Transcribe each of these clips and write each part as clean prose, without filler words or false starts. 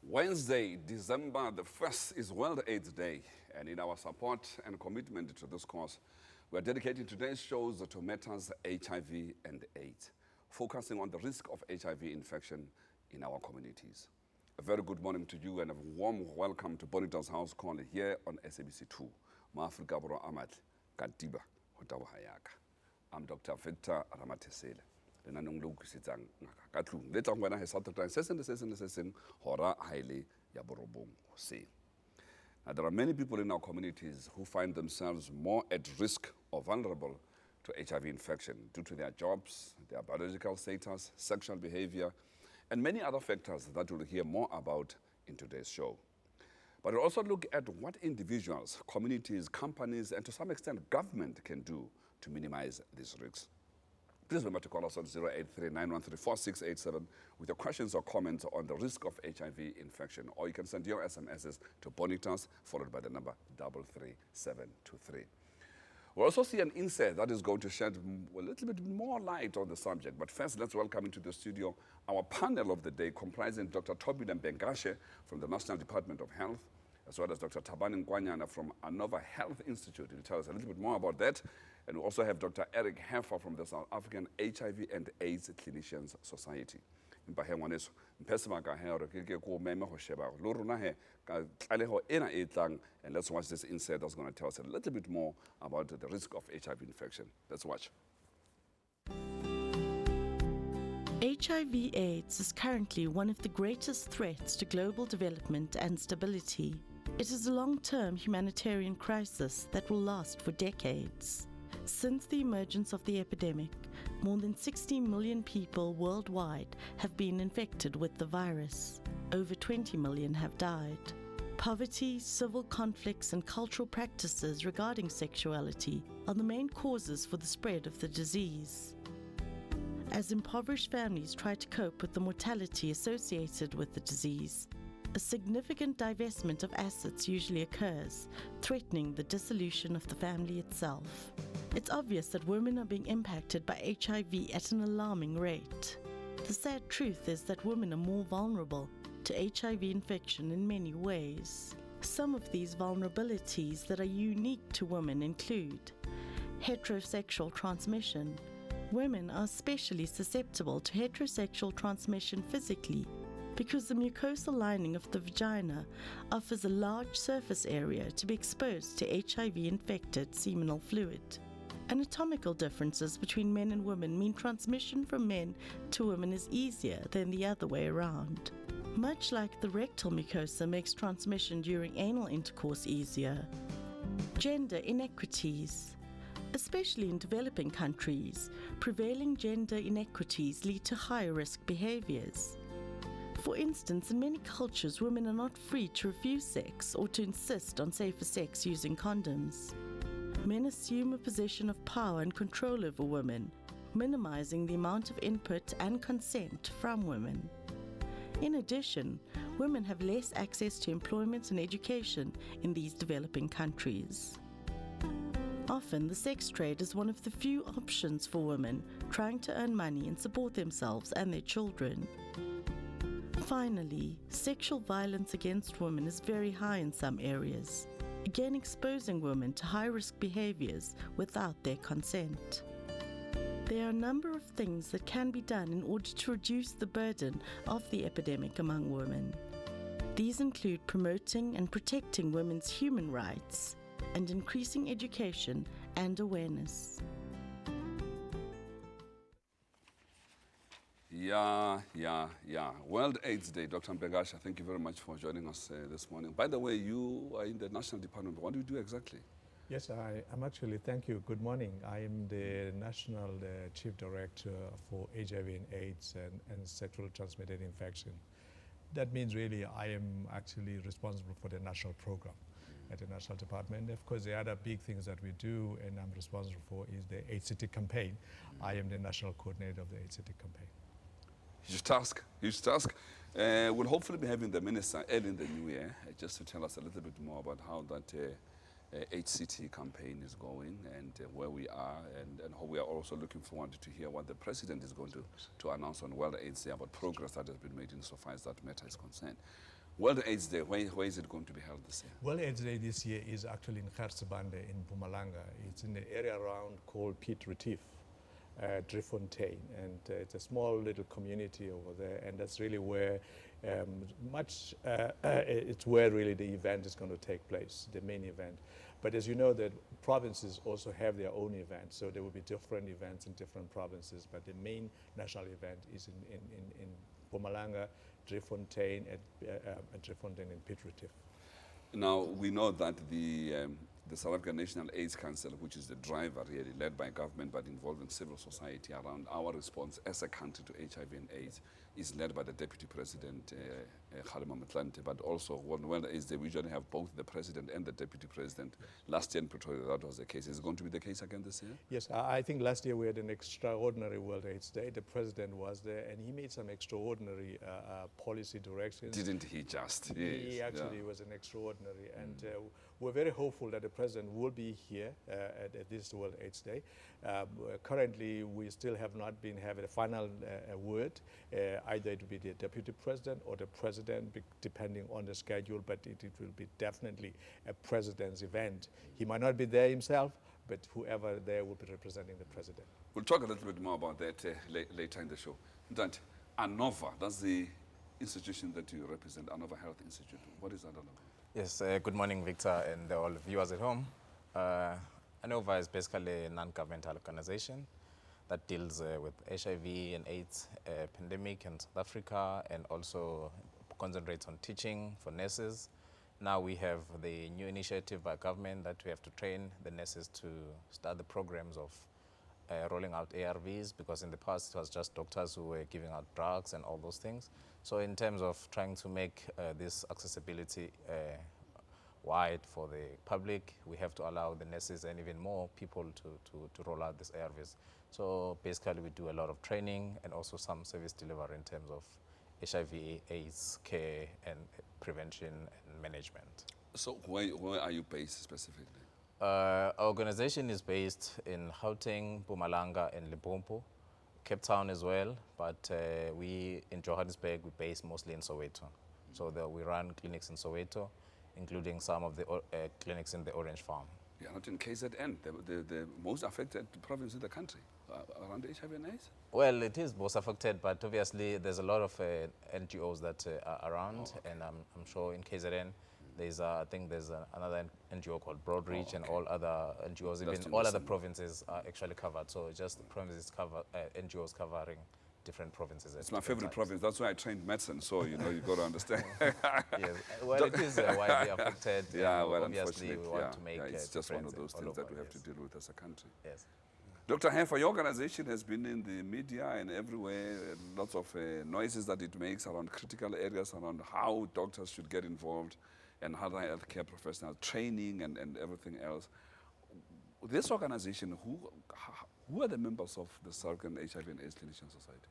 Wednesday, December the 1st is World AIDS Day, and in our support and commitment to this cause, we are dedicating today's shows to matters HIV and AIDS, focusing on the risk of HIV infection in our communities. A very good morning to you and a warm welcome to Bonita's House Call here on SABC 2. Maafrika Borwa Amat Katiba Hotawa Hayaka. I'm Dr. Victor Ramathesele. Let's talk about Saturday, Hora Haile Yaborobong Hussein. Now, there are many people in our communities who find themselves more at risk or vulnerable to HIV infection due to their jobs, their biological status, sexual behavior, and many other factors that we'll hear more about in today's show. But we'll also look at what individuals, communities, companies, and to some extent government can do to minimize these risks. Please remember to call us on 083-913-4687 with your questions or comments on the risk of HIV infection, or you can send your SMSs to Bonitas, followed by the number 33723. We'll also see an insert that is going to shed a little bit more light on the subject. But first, let's welcome into the studio our panel of the day, comprising Dr. Toby Mbengashe from the National Department of Health, as well as Dr. Thabani Nkwanyana from Anova Health Institute. He'll tell us a little bit more about that. And we also have Dr. Eric Heffer from the South African HIV and AIDS Clinicians Society. And let's watch this insert that's going to tell us a little bit more about the risk of HIV infection. Let's watch. HIV/AIDS is currently one of the greatest threats to global development and stability. It is a long-term humanitarian crisis that will last for decades. Since the emergence of the epidemic, more than 60 million people worldwide have been infected with the virus. Over 20 million have died. Poverty, civil conflicts, and cultural practices regarding sexuality are the main causes for the spread of the disease. As impoverished families try to cope with the mortality associated with the disease, a significant divestment of assets usually occurs, threatening the dissolution of the family itself. It's obvious that women are being impacted by HIV at an alarming rate. The sad truth is that women are more vulnerable to HIV infection in many ways. Some of these vulnerabilities that are unique to women include heterosexual transmission. Women are especially susceptible to heterosexual transmission physically because the mucosal lining of the vagina offers a large surface area to be exposed to HIV-infected seminal fluid. Anatomical differences between men and women mean transmission from men to women is easier than the other way around. Much like the rectal mucosa makes transmission during anal intercourse easier. Gender inequities. Especially in developing countries, prevailing gender inequities lead to high-risk behaviors. For instance, in many cultures, women are not free to refuse sex or to insist on safer sex using condoms. Men assume a position of power and control over women, minimizing the amount of input and consent from women. In addition, women have less access to employment and education in these developing countries. Often, the sex trade is one of the few options for women trying to earn money and support themselves and their children. Finally, sexual violence against women is very high in some areas, again exposing women to high-risk behaviors without their consent. There are a number of things that can be done in order to reduce the burden of the epidemic among women. These include promoting and protecting women's human rights and increasing education and awareness. Yeah. World AIDS Day. Dr. Mbengashe, thank you very much for joining us this morning. By the way, you are in the National Department. What do you do exactly? Yes, I'm actually, thank you. Good morning. I am the National Chief Director for HIV and AIDS and sexually transmitted infection. That means really I am actually responsible for the national program at the National Department. Of course, the other big things that we do and I'm responsible for is the AIDS City campaign. I am the national coordinator of the AIDS City campaign. Huge task, huge task. We'll hopefully be having the minister early in the new year just to tell us a little bit more about how that HCT campaign is going and where we are, and how we are also looking forward to hear what the president is going to announce on World AIDS Day about progress that has been made insofar as that matter is concerned. World AIDS Day, where is it going to be held this year? World AIDS Day this year is actually in Garsebande in Mpumalanga. It's in the area around called Piet Retief. Driefontein, and it's a small little community over there, and that's really where it's where really the event is going to take place, the main event. But as you know, that provinces also have their own events, so there will be different events in different provinces, but the main national event is in Mpumalanga, Driefontein, at Driefontein and Piet Retief. Now, we know that the South African National AIDS Council, which is the driver really, led by government but involving civil society around our response as a country to HIV and AIDS, is led by the Deputy President, Ramathesele, but also when AIDS Day, we usually have both the President and the Deputy President. Last year in Pretoria, that was the case. Is it going to be the case again this year? Yes, I think last year we had an extraordinary World AIDS Day. The President was there, and he made some extraordinary policy directions. Didn't he just? Yes. He actually was an extraordinary, and we're very hopeful that the President will be here at this World AIDS Day. Currently, we still have not been having a final word. Either it will be the Deputy President or the President, depending on the schedule, but it will be definitely a President's event. He might not be there himself, but whoever there will be representing the President. We'll talk a little bit more about that later in the show. Dante, ANOVA, that's the institution that you represent, ANOVA Health Institute. What is ANOVA? Yes, good morning, Victor, and all viewers at home. ANOVA is basically a non-governmental organization that deals with HIV and AIDS pandemic in South Africa, and also concentrates on teaching for nurses. Now we have the new initiative by government that we have to train the nurses to start the programs of rolling out ARVs, because in the past it was just doctors who were giving out drugs and all those things. So in terms of trying to make this accessibility wide for the public, we have to allow the nurses and even more people to roll out these ARVs. So basically we do a lot of training and also some service delivery in terms of HIV, AIDS care and prevention and management. So where are you based specifically? Our organization is based in Gauteng, Mpumalanga and Limpopo, Cape Town as well, but we in Johannesburg, we base mostly in Soweto. So we run clinics in Soweto, including some of the clinics in the Orange Farm. Yeah, not in KZN, the most affected province in the country, around HIV and AIDS? Well, it is most affected, but obviously there's a lot of NGOs that are around, and I'm sure in KZN, there's I think there's another NGO called Broadreach, and all other NGOs, even all other provinces are actually covered. So just the provinces cover, NGOs covering different provinces. It's my favorite province. That's why I trained medicine. So you know you've got to understand. Yes, well, it is widely affected. Yeah, well, obviously we want to make it's just one of those things that we have to deal with as a country. Yes. Dr. Heffer, your organization has been in the media and everywhere, lots of noises that it makes around critical areas, around how doctors should get involved and other healthcare professional training and everything else. This organization, who are the members of the South African HIV and AIDS Clinician Society?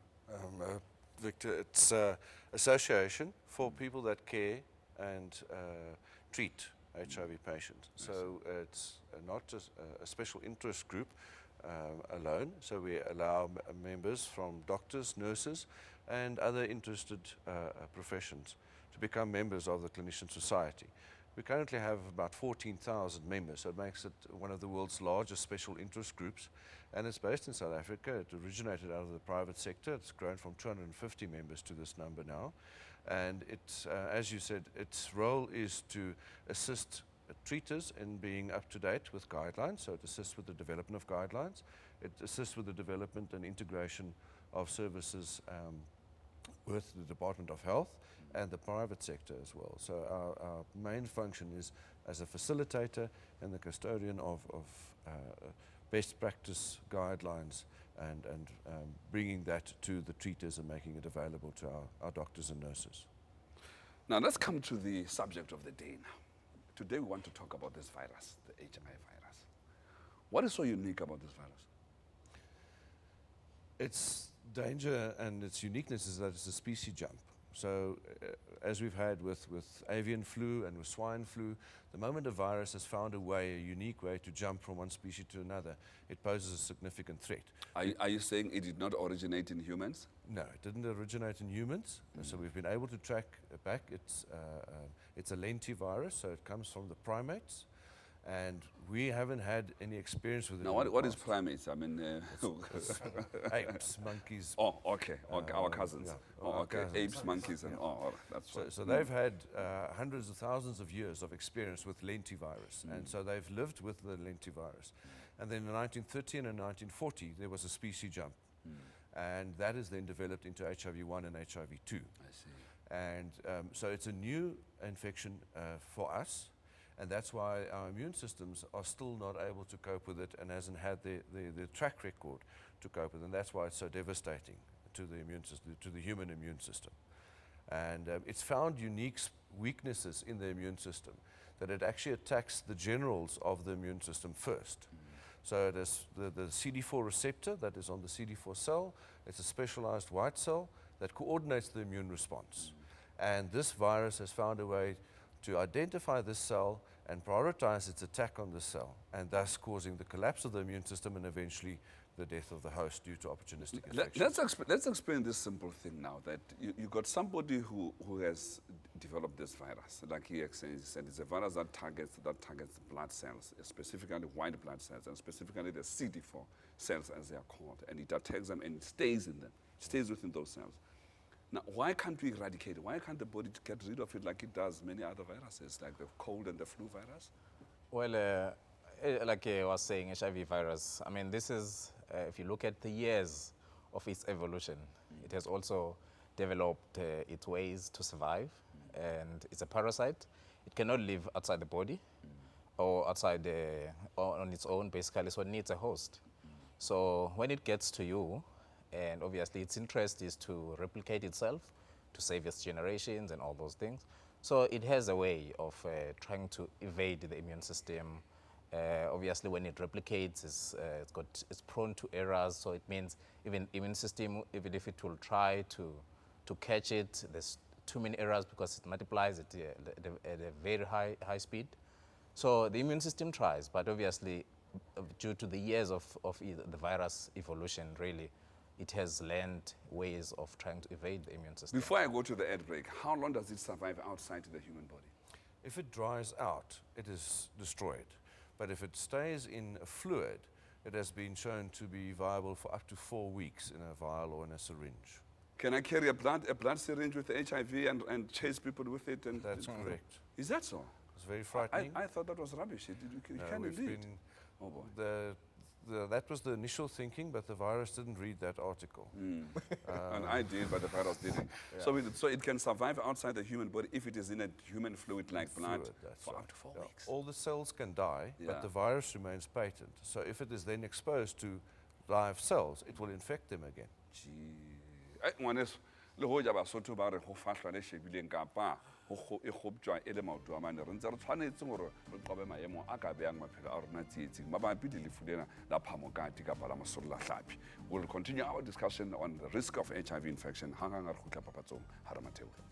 Victor, it's an association for people that care and treat HIV patients. So it's not just a special interest group alone. So we allow members from doctors, nurses, and other interested professions to become members of the Clinician Society. We currently have about 14,000 members, so it makes it one of the world's largest special interest groups, and it's based in South Africa. It originated out of the private sector. It's grown from 250 members to this number now, and it's, as you said, its role is to assist treaters in being up to date with guidelines, so it assists with the development of guidelines. It assists with the development and integration of services with the Department of Health and the private sector as well. So our main function is as a facilitator and the custodian of best practice guidelines and bringing that to the treaters and making it available to our doctors and nurses. Now let's come to the subject of the day now. Today we want to talk about this virus, the HIV virus. What is so unique about this virus? Its danger and its uniqueness is that it's a species jump. So as we've had with avian flu and with swine flu, the moment a virus has found a unique way to jump from one species to another, it poses a significant threat. Are you saying it did not originate in humans? No, it didn't originate in humans. So we've been able to track it back. It's a lentivirus, so it comes from the primates. And we haven't had any experience with it. Now, what is primates? I mean, apes, monkeys. Oh, okay. Our cousins. Yeah, Oh, our okay. cousins. Apes, monkeys, and all right. That's right. So they've had hundreds of thousands of years of experience with lentivirus, and so they've lived with the lentivirus. And then in 1930 and in 1940, there was a species jump, and that is then developed into HIV-1 and HIV-2. I see. And so it's a new infection for us. And that's why our immune systems are still not able to cope with it and hasn't had the track record to cope with it. And that's why it's so devastating to the immune system, to the human immune system. And it's found unique weaknesses in the immune system, that it actually attacks the generals of the immune system first. So it is the CD4 receptor that is on the CD4 cell. It's a specialized white cell that coordinates the immune response. And this virus has found a way to identify this cell and prioritize its attack on the cell, and thus causing the collapse of the immune system and eventually the death of the host due to opportunistic infection. Let's explain this simple thing now, that you got somebody who has developed this virus. Like he said, it's a virus that targets blood cells, specifically white blood cells, and specifically the CD4 cells, as they are called. And it attacks them and it stays in them, stays within those cells. Now, why can't we eradicate it? Why can't the body get rid of it like it does many other viruses, like the cold and the flu virus? Well, like I was saying, HIV virus, I mean, this is, if you look at the years of its evolution, it has also developed its ways to survive, and it's a parasite. It cannot live outside the body or outside or on its own, basically, so it needs a host. So when it gets to you, and obviously its interest is to replicate itself, to save its generations and all those things. So it has a way of trying to evade the immune system. Obviously when it replicates, it's prone to errors, so it means even immune system, even if it will try to catch it, there's too many errors because it multiplies at a very high speed. So the immune system tries, but obviously due to the years of the virus evolution, really, it has learned ways of trying to evade the immune system. Before I go to the ad break, how long does it survive outside the human body? If it dries out, it is destroyed. But if it stays in a fluid, it has been shown to be viable for up to 4 weeks in a vial or in a syringe. Can I carry a blood syringe with HIV and chase people with it? And That's correct. Is that so? It's very frightening. I thought that was rubbish. You can we've indeed. been, Oh boy. that was the initial thinking, but the virus didn't read that article. And I did, but the virus didn't. Yeah. So it can survive outside the human body if it is in a human fluid like blood for up to 4 weeks. All the cells can die, Yeah. but the virus remains patent. So if it is then exposed to live cells, it will infect them again. Ngwaneso, le hoja Basotho ba re ho fahlwa le shebileng kapa ho khoptjwa e le maoto a mane re ntse re tshwanetse gore re qobe maemo a ka beang maphelo a rona tsietsing mabapi le lefu lena la phamokati kapa la mosollahlapi. We'll continue our discussion on the risk of HIV infection hang re khutla papatsong ha Ramathesele.